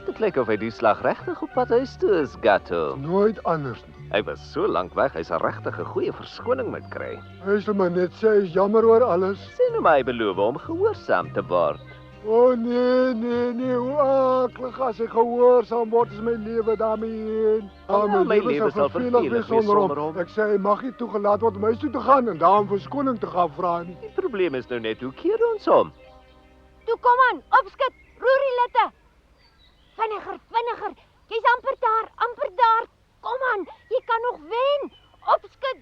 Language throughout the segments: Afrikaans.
Dit lyk of hy die slag regtig op pad huis toe is, Gatto. Nooit anders nie. Hy was so lank weg, hy sal regtig 'n goeie verskoning moet kry. Hy sal maar net sê hy is jammer oor alles. Sê nou maar hy beloof om gehoorsaam te word. O nee, hoe aklig as hy gehoorsaam word is my lewe daarmee heen. My lewe sal vervelig wees sonder hom. Ek sê hy mag nie toegelaat word om huis toe te gaan en daarom verskoning te gaan vra nie. Die probleem is nou net, hoe keer ons om? Toe kom aan, opskit, roer die litte. Vinniger, jy's amper daar. Kom aan, jy kan nog wen. Opskit.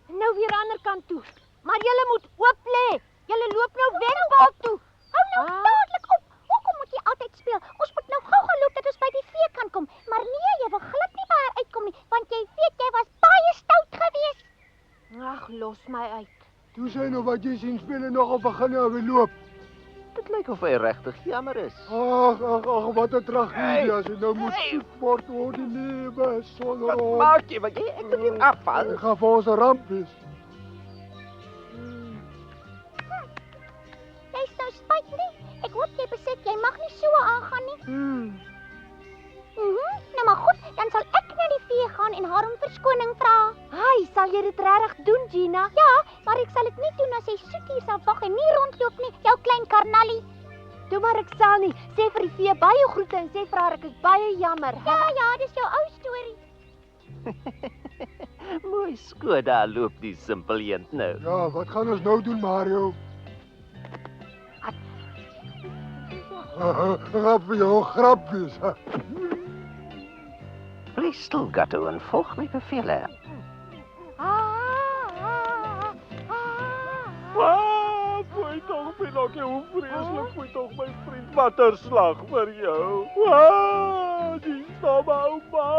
Nou weer ander kant toe. Maar julle moet oop lê. Julle loop nou wenbal toe. Hou nou dadelik op. Hoekom moet jy altyd speel? Ons moet nou gou gaan loop dat ons by die vee kan kom. Maar nee, jy wil glad nie by haar uitkom nie, want jy weet jy was baie stout geweest. Ag, los my uit. Toe sê nou wat jy sien speel en nogal begin nou weer loop. Dit lyk of hy regtig jammer is. Ag, wat 'n tragedie as hy nou moet soek word oor die lewe sonder Wat hom. maak jy? Wat jy ek wil nie afval. Hy gaan vir ons 'n ramp wees. Jy's nou spyt nie. Ek hoop jy besef jy mag nie so aangaan nie. Nou maar goed, dan sal ek na die vee gaan en haar om verskoning vra. Ai, sal jy dit regtig doen, Gina? Ja, maar ek sal dit nie doen as jy soet hier sal wag en nie rondloop nie, jou klein karnallie. Toe maar ek sal nie. Sê vir die vee baie groete en sê vir haar ek is baie jammer. Ja, dis jou ou storie. Mooi skoon, daar loop die simpel een nou. Ja, wat gaan ons nou doen, Mario? Grap vir jou, grap wees. Bly stil, Gatto, en volg my bevele. Foei toch, Pinocchio, hoe vreselijk. Foei toch, my vriend. Wat 'n slag vir jou. Die stomme ouma.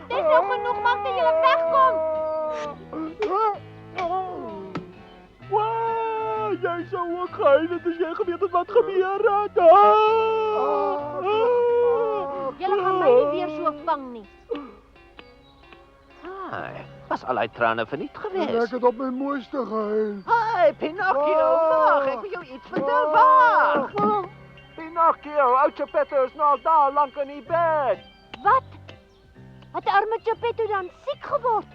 Dis nou genoeg, maak dat jy wegkom. Jy sou ook gehuil het as jy geweet het wat gebeur het. Julle gaan my nie weer so vang nie. Was al die trane verniet geweest? Ek het op my mooiste gehuil. Hey, Pinocchio, wag, ek wil jou iets vertel, wag. Pinocchio, ou Geppetto is nou daar lank in die bed. Wat? Het die arme Geppetto dan siek geword?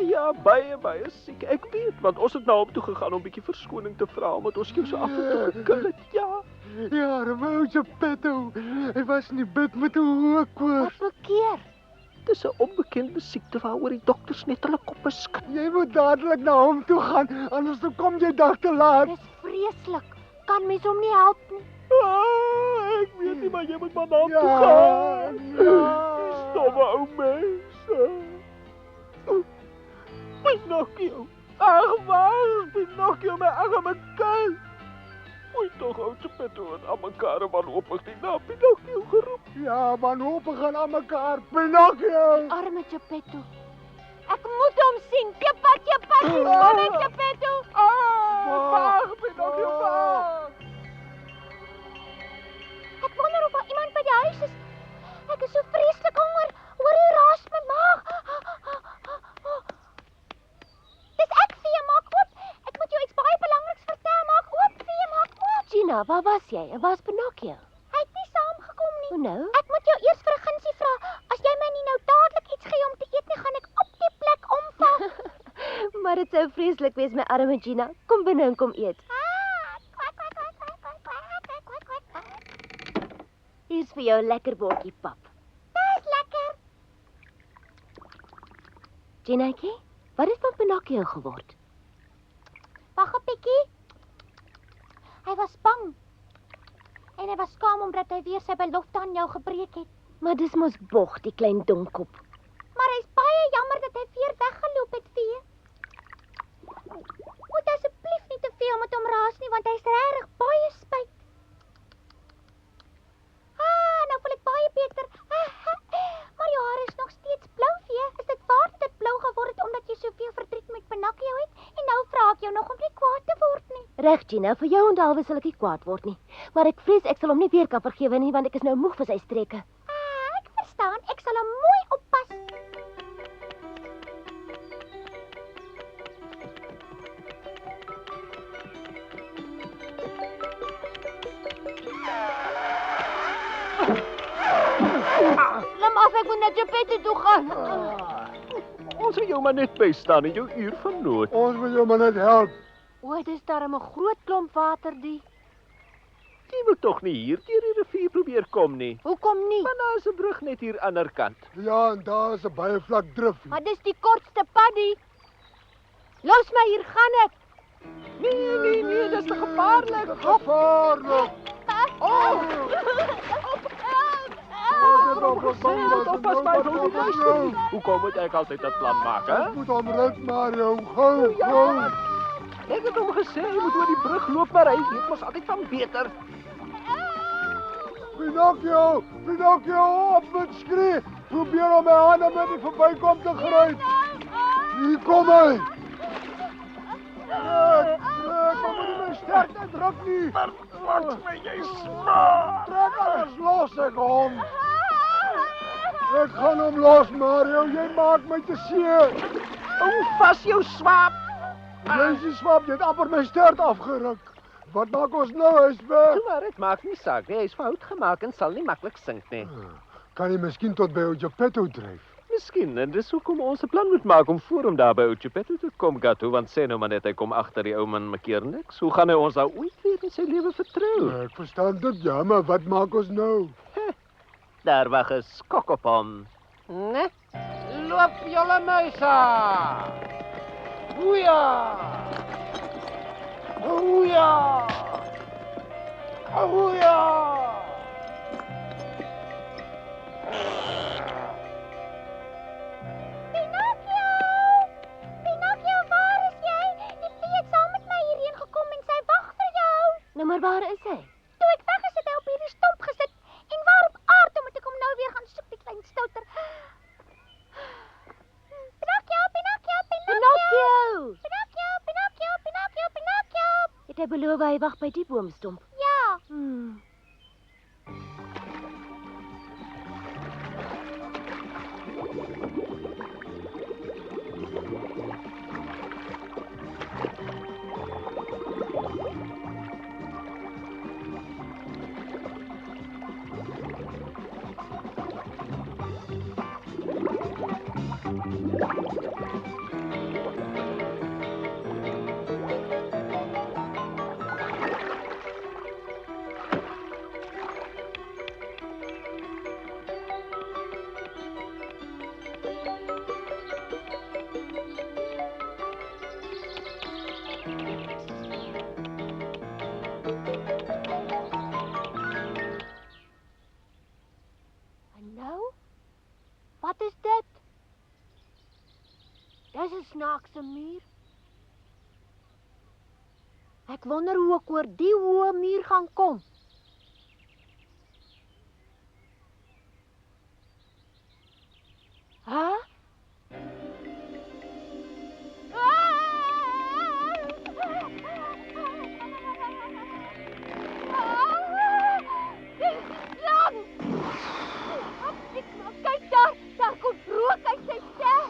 Ja, baie siek. Ek weet, want ons het na hom toe gegaan om 'n bietjie verskoning te vra omdat ons jou so af en toe gekil het. Ja, arme Geppetto. Hy was in die bed met 'n hoë koors. Wat bekeer? Dis 'n onbekende siekte waaroor die dokters net hulle koppe skud. Jy moet dadelik na hom toe gaan, anders dan kom jy dag te laat. Dis vreeslik. Kan mens hom nie help nie? Ek weet nie, maar jy moet maar na hom toe gaan. Die stomme ou mense. Pinocchio. Ag, waar is Pinocchio, my arme kind? Oei toch, ou Geppetto en aan mekaar wanhopig die naam Pinocchio geroep. Ja, wanhopig en aan mekaar. Pinocchio! Arme Geppetto. Ek moet hom sien. Jeppat, hier kom ek, Geppetto. Wag, Pinocchio, wag! Ek wonder of daar iemand by die huis is. Ek is so vreeslik honger. Hoor hoe raas my maag. Dis ek, Fee, maak oop. Ek moet jou iets baie belangriks vertel. Maak oop, Fee, maak oop. Gina, waar was jy? En waar's Pinocchio? Hy het nie saamgekom nie. Hoe nou? Ek moet jou eers vir 'n gunsie vra. As jy my nie nou dadelik iets gee om te eet nie, gaan ek op die plek omval. Maar dit sou vreeslik wees, my arme Gina. Kom binne en kom eet. Kwak, kwak, kwak, kwak, kwak, kwak, kwak, kwak, kwak, kwak. Hier's vir jou 'n lekker bordjie pap. Dis lekker. Ginaatjie, wat het van Pinocchio geword? Wag 'n bietjie. Hy was bang. En hy was skaam omdat hy weer sy belofte aan jou gebreek het. Maar dis mos Bog, die klein domkop. Maar hy's baie jammer dat hy weer weggeloop het, Fee. Moet asseblief nie te veel met hom raas nie, want hy's regtig baie spyt. Nou voel ek baie beter. Maar jou hare is nog steeds blou, Fee. Is dit waar dat dit blou geword het omdat jy soveel verdriet met Pinocchio het? En nou vra ek jou nog om nie kwaad te word nie. Reg, Gina, vir jou onthaalwe sal ek nie kwaad word nie. Maar ek vrees ek sal hom nie weer kan vergewe nie, want ek is nou moeg vir sy streke. Ek verstaan. Ek sal hom mooi oppas. Laat af, ek moet na Geppetto toe gaan. Ons wil jou maar net bystaan in jou uur van nood. Ons wil jou maar net help. O, dit is darem 'n groot klomp water die. Jy moet tog nie hier deur die rivier probeer kom nie. Hoekom nie? Maar daar is 'n brug net hier aan die ander kant. Ja, en daar is 'n baie vlak drif. Maar dis die kortste pad die. Los my, hier gaan ek. Nee, dis te gevaarlik. Gevaarlik. Oh! Oppas, Hoekom moet ek altyd 'n plan maak, hè? Ek moet hom red, Mario. Gou, gou. Ek het hom gesê jy moet oor die brug loop, maar hy weet mos altyd van beter. Pinocchio, Pinocchio, op met skree. Probeer om my hande met die verbykom te gryp. Hier kom hy. Trek, maar moet nie my sterkte druk nie. Wat my jy smaak? Trek alles los, ek hom. Ek gaan hom los, Mario. Jy maak my te seer. Hou vas jou swaap. Jy is die swap, jy het amper my stert afgeruk. Wat maak ons nou, hy's weg? Maar dit maak nie saak nie. Hy is fout gemaak en sal nie maklik sink nie. Kan jy miskien tot by ou Geppetto dryf? Miskien, en dis hoekom ons 'n plan moet maak om voor hom daar by ou Geppetto te kom, Gatto, want sê nou maar net hy kom agter die ou man mekeer niks. Hoe gaan hy ons nou ooit weer in sy lewe vertrou? Ek verstaan dit, ja, maar wat maak ons nou? Daar wag 'n skok op hom. Nee? Loop julle muise! Oeja! Oeja! Oeja! Pinocchio, waar is jy? Die Fee het saam met my hierheen gekom en sy wag vir jou. Nou maar waar is hy? Toe ek weg is, het hy op hierdie stomp gesit. En waar op aarde moet ek hom nou weer gaan soek, die klein stouter? Pinocchio, Pinocchio, Pinocchio! Pinocchio! Pinocchio, Pinocchio, Pinocchio, Pinocchio! Het hy beloof hy wag by die boomstomp? Ja. En nou? Wat is dit? Dis 'n snaakse muur. Ek wonder hoe ek oor die hoë muur gaan kom. Hæ? Kyk daar kom rook uit sy ster.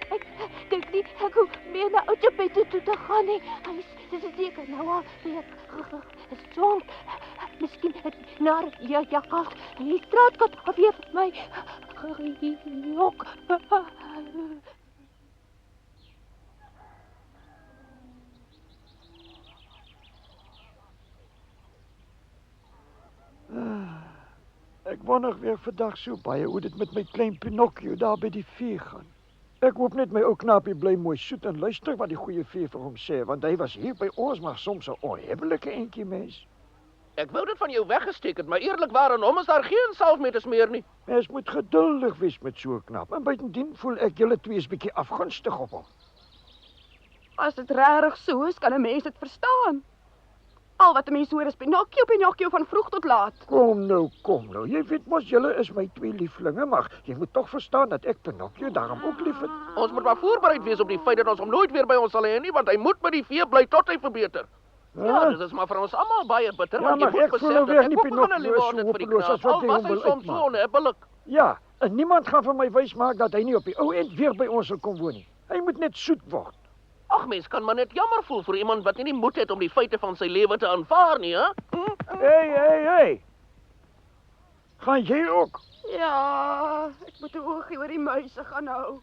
Ek dink nie ek hoef meer na Oudje Pette toe te gaan nie. Hy is seker nou al weer gesond. Miskien naar jakkals. Die straatkat het weer my gejok. Ek wonder weer vandag so baie hoe dit met my klein Pinocchio daar by die vee gaan. Ek hoop net my ou knapie bly mooi soet en luister wat die goeie vee vir hom sê, want hy was hier by ons maar soms 'n onhebbelike entjie mens. Ek wou dit van jou weggesteek het, maar eerlikwaar aan hom is daar geen salf mee te smeer nie. Mens moet geduldig wees met so 'n knap. En buitendien voel ek julle twee is bietjie afgunstig op hom. As dit regtig so is, kan 'n mens dit verstaan. Al wat 'n mens hoor is Pinocchio van vroeg tot laat. Kom nou. Jy weet mos julle is my twee lieflinge, maar jy moet tog verstaan dat ek Pinocchio daarom ook liefhet. Ons moet maar voorbereid wees op die feit dat ons hom nooit weer by ons sal hê nie, want hy moet by die vee bly tot hy verbeter. Ja, dit is maar vir ons almal baie bitter, Ja, want jy maar moet ek voel besef nou dat weer ek nie ook begin Pinocchio lief is word so vir die hopeloos knaap, as wat al jy was hom hy wil soms so uitmaak. onhebbelik. Ja, en niemand gaan vir my wys maak dat hy nie op die ou end weer by ons sal kom woon nie. Hy moet net soet word. Ag, mens kan maar net jammer voel vir iemand wat nie die moed het om die feite van sy lewe te aanvaar nie, hè? Hey. Gaan jy ook? Ja, ek moet 'n oogie oor die muise gaan hou.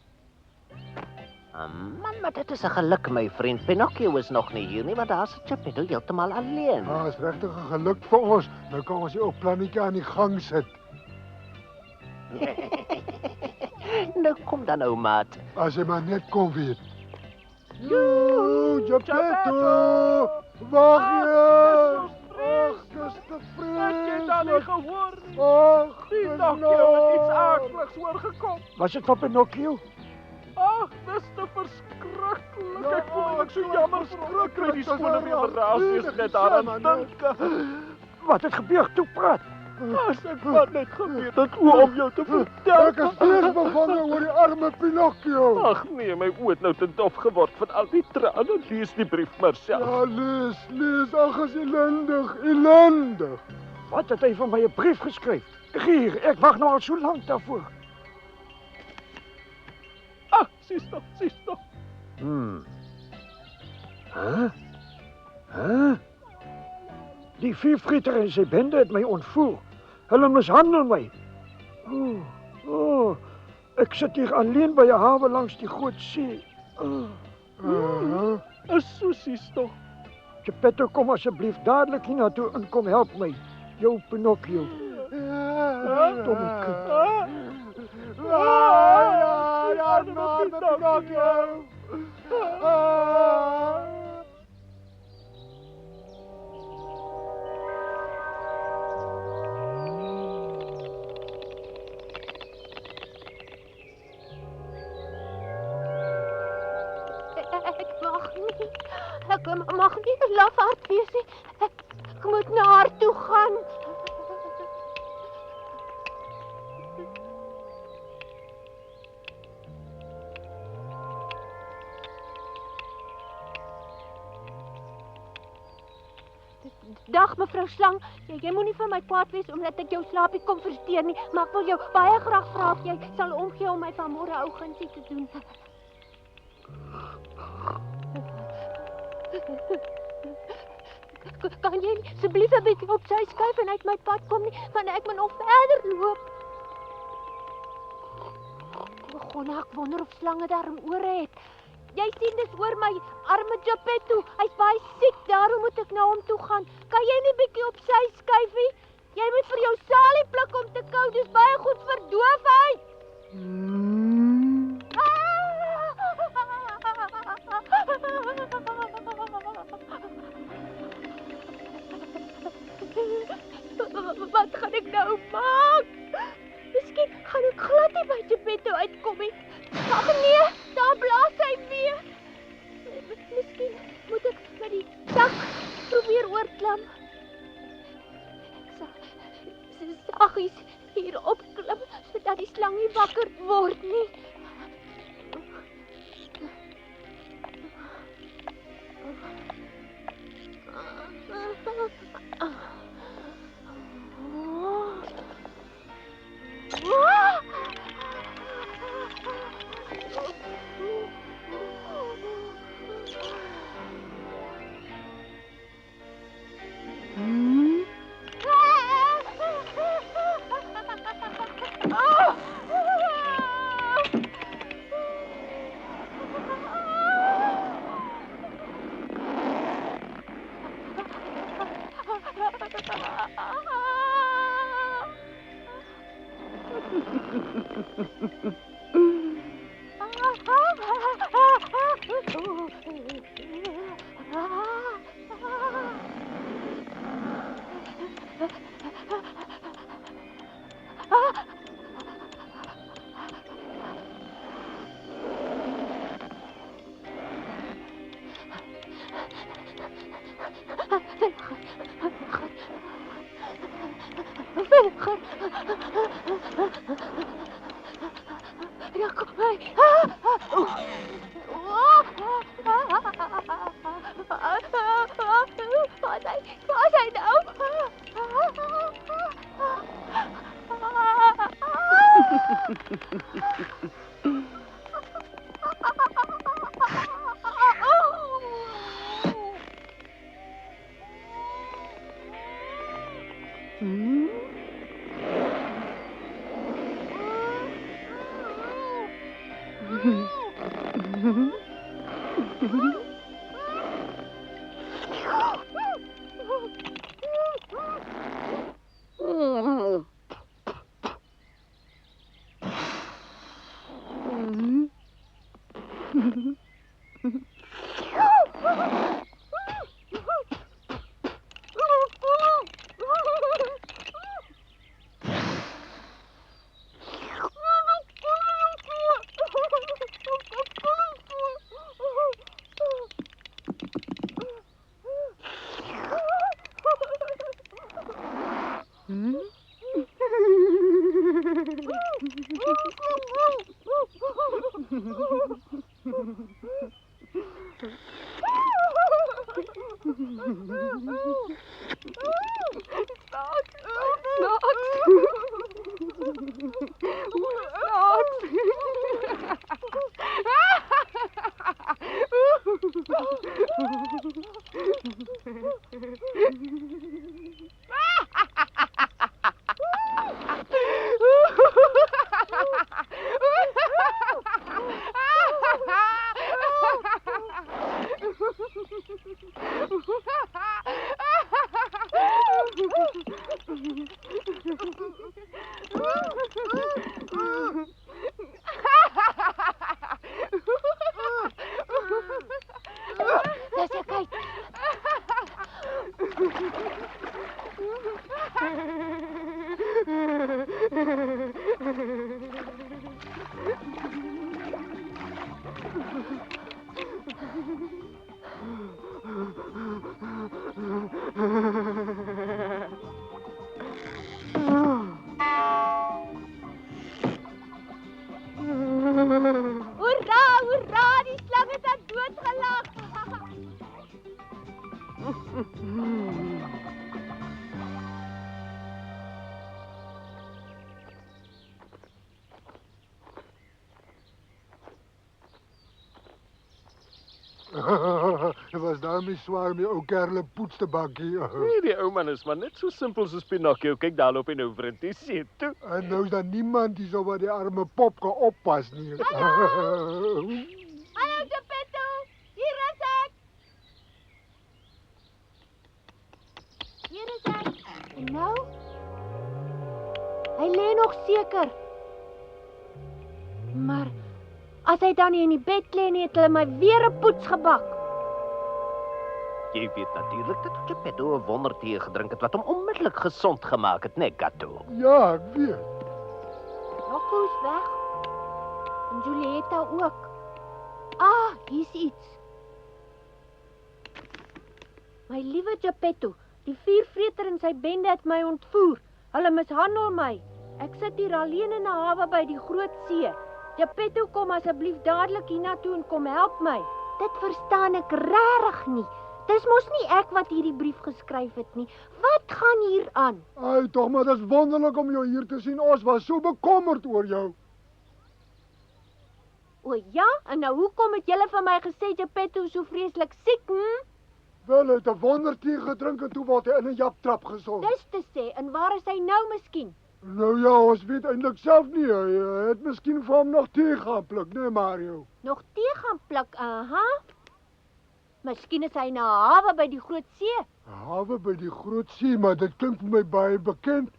Man, maar dit is 'n geluk, my vriend. Pinocchio is nog nie hier nie, want daar's Geppetto heeltemal alleen. Is regtig 'n geluk vir ons. Nou kan ons die ou plannetjie aan die gang sit. Nou kom dan nou, maat. As jy maar net kom weet. Geppetto! Wag jy! Ag, dis te vreeslik. Het jy dan nie gehoor nie? Ag, Pinocchio het iets aakligs oorgekom. Was dit van Pinocchio? Ag, dis te verskriklik. Ek voel ek so jammer skrik. Die skone weer verraas is net daaraan dink. Wat het gebeur? Toe praat. As ek maar net geweet het hoe om jou te vertel. Ek is vreesbevange oor die arme Pinocchio. Ag nee, my oë het nou te dof geword van al die trane. Lees die brief maar self. Ja, lees. Ag, is ellendig. Wat het hy van my 'n brief geskryf? Hier, ek wag nou al so lank daarvoor. Ag, sies toch. Hæ? Die veevreter en sy bende het my ontvoer. Hulle mishandel my. Ek sit hier alleen by 'n hawe langs die Groot See. Is so sies toch. Geppetto, kom asseblief dadelik hiernatoe en kom help my. Jou Pinocchio. Domme kind. Ja, Pinocchio. Ek mag nie 'n lafaard wees nie. Ek moet na haar toe gaan. Dag mevrou Slang, jy moenie vir my kwaad wees omdat ek jou slaapie kom versteur nie, maar ek wil jou baie graag vra of jy sal omgee om my vanmôre ou gunsie te doen. Kan jy asseblief 'n bietjie op sy skuif en uit my pad kom nie, want ek moet nog verder loop. Gonna, ek wonder of slange daarom oor het. Jy sien dis oor my arme Geppetto. Hy's baie siek, daarom moet ek na hom toe gaan. Kan jy nie bietjie op sy skuifie? Jy moet vir jou salie pluk om te kou. Dis baie goed vir doofheid. Wat gaan ek nou maak? Miskien gaan ek glad nie by Geppetto uitkom nie. Ag nee, daar blaas hy weer. Miskien moet ek by die dak probeer oorklim. Ek sal saggies hier opklim sodat die slang nie wakker word nie. Ja, kom by. Waar is hy nou? Was daarmee swaar met ou kerle poetsdebakkie. Nee, die ou man is maar net so simpel soos Pinocchio. Kyk daar loop hy nou vir 'n see toe. En nou is daar niemand hier so wat die arme pop kan oppas nie. Hallo Geppetto, hier is ek. Hier is ek. En nou? Hy lê nog seker. Maar as hy dan nie in die bed lê nie, het hulle my weer 'n poets gebak. Jy weet natuurlik dat Geppetto 'n wondertee gedrink het wat hom onmiddellik gesond gemaak het, né, Gatto? Ja, ek weet. Rocco is weg. En Julieta ook. Ah, hier's iets. My liewe Geppetto, die viervreter en sy bende het my ontvoer. Hulle mishandel my. Ek sit hier alleen in 'n hawe by die Groot See. Geppetto, kom asseblief dadelik hiernatoe en kom help my. Dit verstaan ek regtig nie. Dis mos nie ek wat hierdie brief geskryf het nie. Wat gaan hier aan? Ai, tog maar dis wonderlik om jou hier te sien. Ons was so bekommerd oor jou. O ja, en nou hoekom het julle vir my gesê Geppetto is so vreeslik siek, Wel, hy het 'n wondertee gedrink en toe word hy in 'n japtrap gesond. Dis te sê, en waar is hy nou miskien? Nou ja, ons weet eintlik self nie. Hy het miskien vir hom nog tee gaan pluk, né, Mario? Nog tee gaan pluk, aha. Miskien is hy na 'n hawe by die Groot See. 'n Hawe by die Groot See, maar dit klink vir my baie bekend.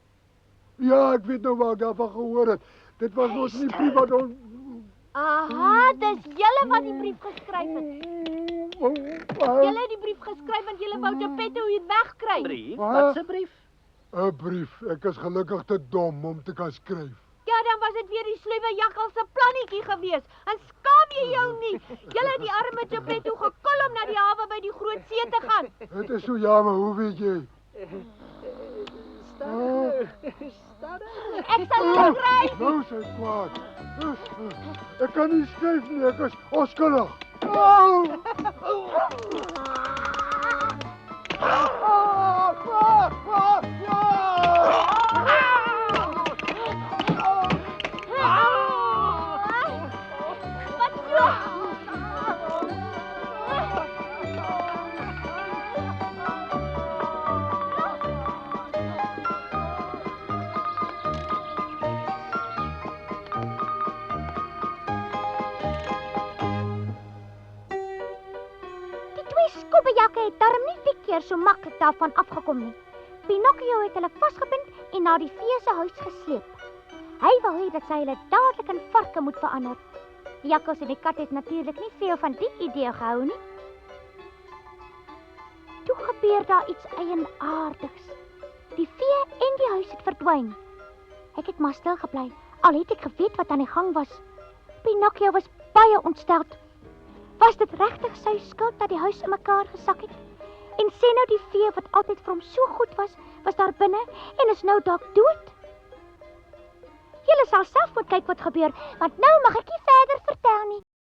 Ja, ek weet nou waar ek daarvan gehoor het. Dit was mos nie brief wat ons... Aha, dis julle wat die brief geskryf het. Julle het die brief geskryf want julle wou Geppetto hier wegkry. Brief? Wat? Wat 'n brief? 'n Brief. Ek is gelukkig te dom om te kan skryf. Ja, dan was dit weer die sluwe jakkals se plannetjie gewees. En skaam jy jou nie? Julle het die arme Geppetto gekol om na die hawe by die Groot See te gaan. Dit is so jammer, hoe weet jy? Ek sal julle kry. Nou is hy kwaad. Ek kan nie skryf nie, ek is onskuldig. Skobbejakke het darm nie die keer so maklik daarvan afgekom nie. Pinocchio het hulle vasgebind en na die vee se huis gesleep. Hy wou hê dat sy hulle dadelik in varke moet verander. Die jakkals en die kat het natuurlik nie veel van die idee gehou nie. Toe gebeur daar iets eienaardigs. Die vee en die huis het verdwyn. Ek het maar stil gebly, al het ek geweet wat aan die gang was. Pinocchio was baie ontsteld. Was dit regtig sy skuld dat die huis in mekaar gesak het? En sê nou die vee wat altyd vir hom so goed was daar binne en is nou dalk dood? Julle sal self moet kyk wat gebeur, want nou mag ek nie verder vertel nie.